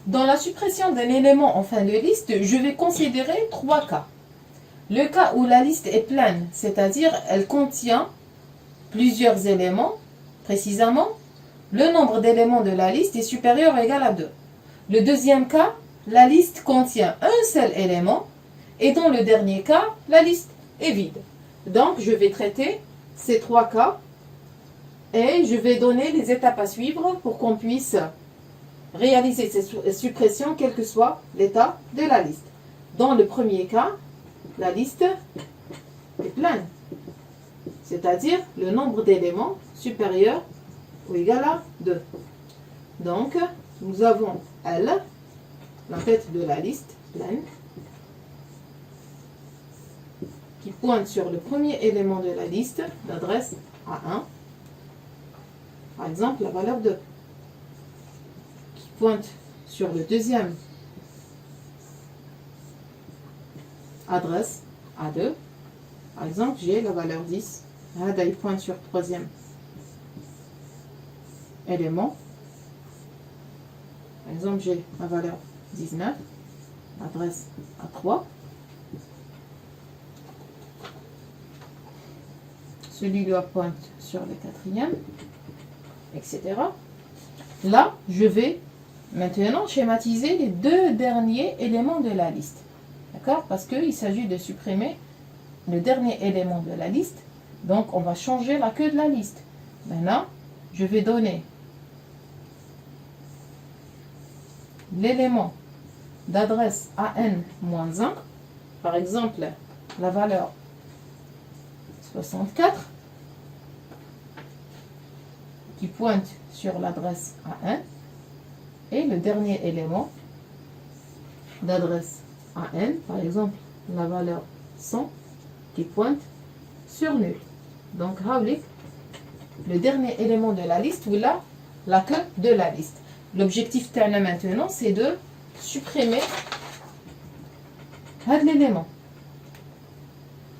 Dans la suppression d'un élément en fin de liste, je vais considérer 3 cas. Le cas où la liste est pleine, c'est-à-dire elle contient plusieurs éléments, précisément, le nombre d'éléments de la liste est supérieur ou égal à 2. Le deuxième cas, la liste contient un seul élément, et dans le dernier cas, la liste est vide. Donc, je vais traiter ces 3 cas et je vais donner les étapes à suivre pour qu'on puisse réaliser ces suppressions, quel que soit l'état de la liste. Dans le premier cas, la liste est pleine, c'est-à-dire le nombre d'éléments supérieur ou égal à 2. Donc, nous avons L, la tête de la liste pleine, qui pointe sur le premier élément de la liste, l'adresse A1, par exemple la valeur 2, qui pointe sur le deuxième adresse A2, par exemple j'ai la valeur 10, Hada il pointe sur le troisième élément, par exemple j'ai la valeur 19, adresse A3, celui-là pointe sur le quatrième, etc. Là, je vais maintenant schématiser les 2 derniers éléments de la liste. D'accord? Parce qu'il s'agit de supprimer le dernier élément de la liste. Donc, on va changer la queue de la liste. Maintenant, je vais donner l'élément d'adresse AN-1, par exemple, la valeur 64, qui pointe sur l'adresse A1, et le dernier élément d'adresse AN, par exemple la valeur 100, qui pointe sur nul. Donc, le dernier élément de la liste, ou là, la queue de la liste. L'objectif maintenant, c'est de supprimer l'élément.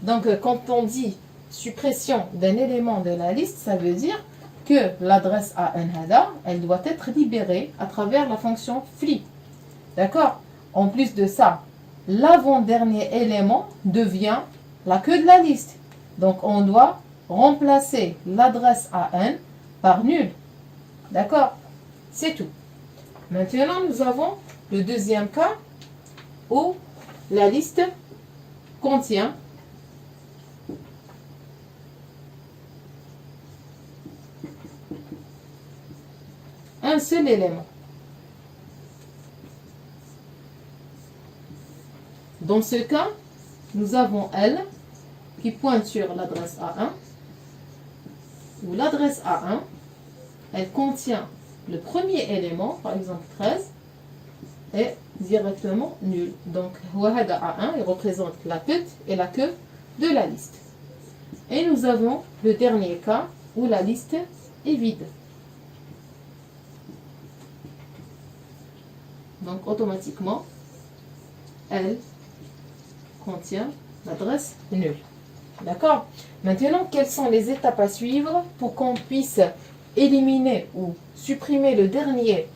Donc, quand on dit suppression d'un élément de la liste, ça veut dire que l'adresse AN-HADA, elle doit être libérée à travers la fonction FLI. D'accord? En plus de ça, l'avant-dernier élément devient la queue de la liste. Donc, on doit remplacer l'adresse AN par nul. D'accord? C'est tout. Maintenant, nous avons le deuxième cas où la liste contient un seul élément. Dans ce cas, nous avons L qui pointe sur l'adresse A1, où l'adresse A1, elle contient le premier élément, par exemple 13, est directement nul. Donc, Wahada A1, il représente la tête et la queue de la liste. Et nous avons le dernier cas où la liste est vide. Donc, automatiquement, elle contient l'adresse nulle. D'accord? Maintenant, quelles sont les étapes à suivre pour qu'on puisse éliminer ou supprimer le dernier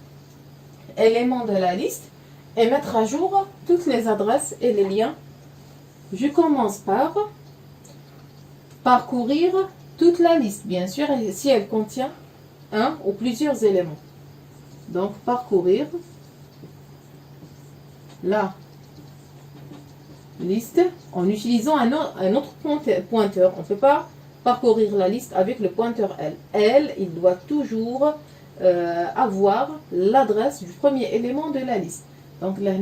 élément de la liste et mettre à jour toutes les adresses et les liens? Je commence par parcourir toute la liste, bien sûr, si elle contient un ou plusieurs éléments. Donc, parcourir la liste en utilisant un autre pointeur. On ne peut pas parcourir la liste avec le pointeur L. L, il doit toujours avoir l'adresse du premier élément de la liste. Donc, là,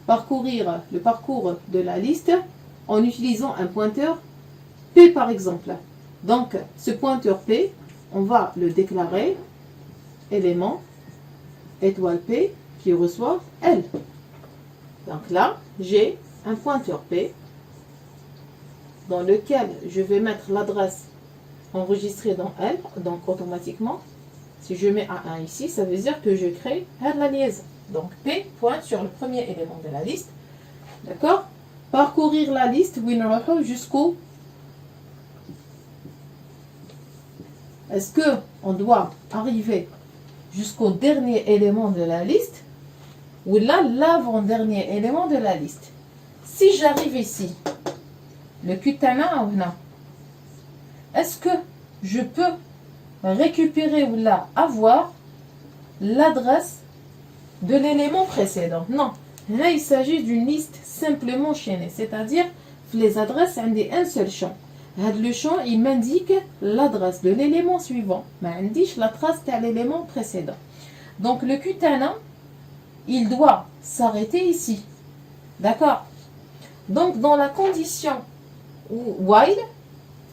parcourir le parcours de la liste en utilisant un pointeur P, par exemple. Donc, ce pointeur P, on va le déclarer élément étoile P qui reçoit L. Donc là, j'ai un pointeur P dans lequel je vais mettre l'adresse enregistrée dans L. Donc automatiquement, si je mets A1 ici, ça veut dire que je crée la liaison. Donc P pointe sur le premier élément de la liste. D'accord? Parcourir la liste jusqu'au... Est-ce qu'on doit arriver jusqu'au dernier élément de la liste ou là l'avant-dernier élément de la liste. Si j'arrive ici, le Q-tana ou non, est-ce que je peux récupérer ou là avoir l'adresse de l'élément précédent? Non. Là, il s'agit d'une liste simplement chaînée, c'est-à-dire les adresses ont un seul champ. Le champ, il m'indique l'adresse de l'élément suivant, mais indique la trace de l'élément précédent. Donc le Qtana, il doit s'arrêter ici. D'accord? Donc dans la condition while,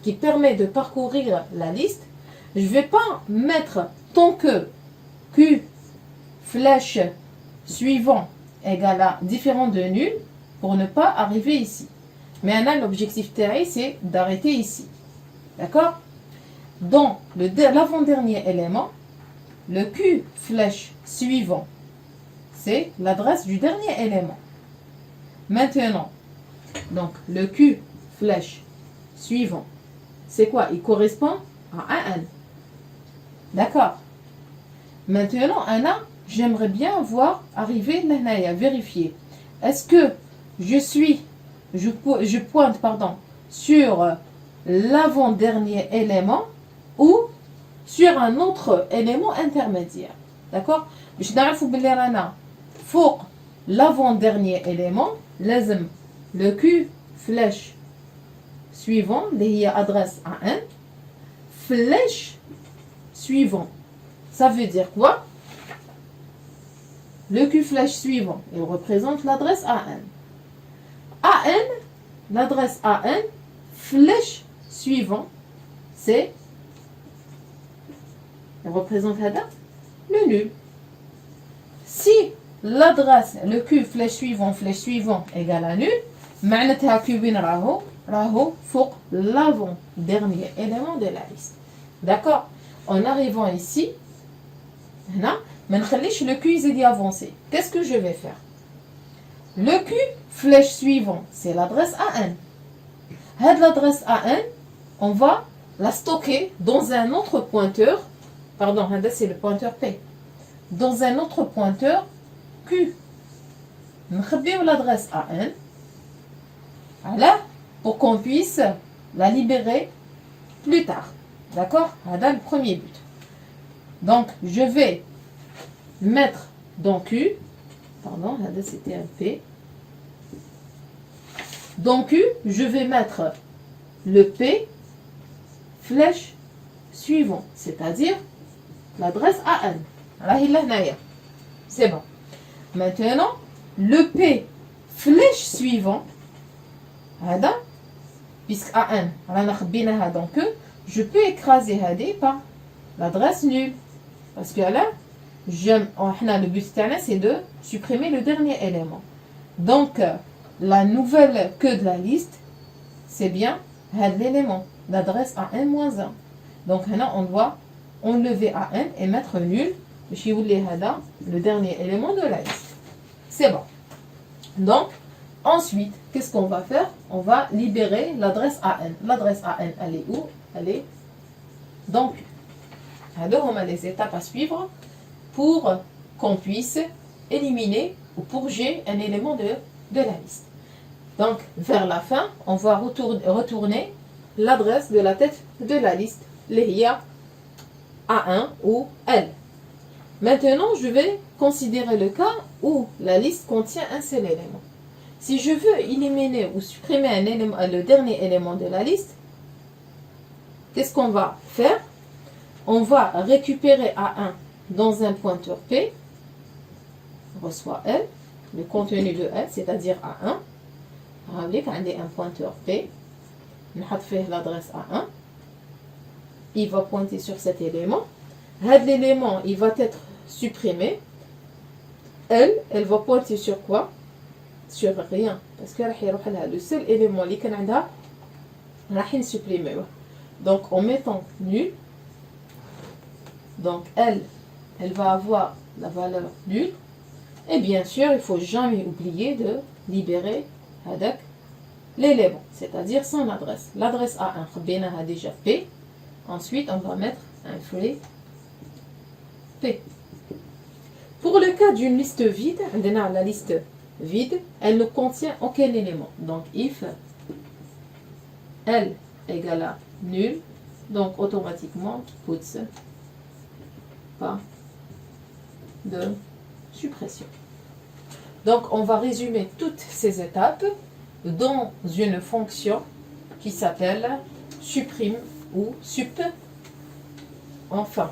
qui permet de parcourir la liste, je ne vais pas mettre tant que Q flèche suivant égale à différent de nul pour ne pas arriver ici. Mais l'objectif terre, c'est d'arrêter ici. D'accord? Dans l'avant-dernier élément, le Q flèche suivant, c'est l'adresse du dernier élément. Maintenant, donc le Q flèche suivant, c'est quoi? Il correspond à un N. D'accord? Maintenant, j'aimerais bien voir arriver là, vérifier. Est-ce que je pointe sur l'avant-dernier élément ou sur un autre élément intermédiaire. D'accord? Je n'arrive pour l'avant-dernier élément, le Q flèche suivant, qui adresse à 1, flèche suivant. Ça veut dire quoi? Le Q flèche suivant, il représente l'adresse AN. AN, l'adresse AN, flèche suivant, c'est, il représente le nul. Si l'adresse, le Q flèche suivant égale à nul, معناتها Q وين راهو فوق l'avant-dernier élément de la liste. D'accord? En arrivant ici, ما نخليش le Q يزيد avancer. Qu'est-ce que je vais faire? Le Q flèche suivant, c'est l'adresse AN. L'adresse AN, on va la stocker dans un autre pointeur. Pardon, c'est le pointeur P. Dans un autre pointeur Q. نخبيو l'adresse AN. Voilà, pour qu'on puisse la libérer plus tard. D'accord? Voilà le premier but. Donc, je vais mettre dans Q. Pardon, là c'était un P. Dans Q, je vais mettre le P flèche suivant, c'est-à-dire l'adresse AN. C'est bon. Maintenant, le P flèche suivant, puisque AN, donc je peux écraser par l'adresse nulle. Parce que là, le but c'est de supprimer le dernier élément. Donc, la nouvelle queue de la liste, c'est bien l'élément, l'adresse AN-1. Donc, là, on doit enlever AN et mettre nul, le dernier élément de la liste. C'est bon. Donc, ensuite, qu'est-ce qu'on va faire? On va libérer l'adresse AN. L'adresse AN, elle est où? Elle est donc, on a les étapes à suivre pour qu'on puisse éliminer ou purger un élément de la liste. Donc, vers la fin, on va retourner l'adresse de la tête de la liste, les A1 ou L. Maintenant, je vais considérer le cas où la liste contient un seul élément. Si je veux éliminer ou supprimer un élément, le dernier élément de la liste, qu'est-ce qu'on va faire? On va récupérer A1 dans un pointeur P, reçoit L, le contenu de L, c'est-à-dire A1. On a un pointeur P, on a fait l'adresse A1. Il va pointer sur cet élément. L'élément, il va être supprimé. Elle va pointer sur quoi? Sur rien. Parce que le seul élément qui est supprimé. Donc, en mettant nul, donc elle va avoir la valeur nulle. Et bien sûr, il ne faut jamais oublier de libérer l'élément, c'est-à-dire son adresse. L'adresse A1, a déjà P. Ensuite, on va mettre un flé P. Pour le cas d'une liste vide, la liste vide, elle ne contient aucun élément. Donc, if L égale à nul, donc automatiquement, puts pas de suppression. Donc, on va résumer toutes ces étapes dans une fonction qui s'appelle supprime ou sup. Enfin.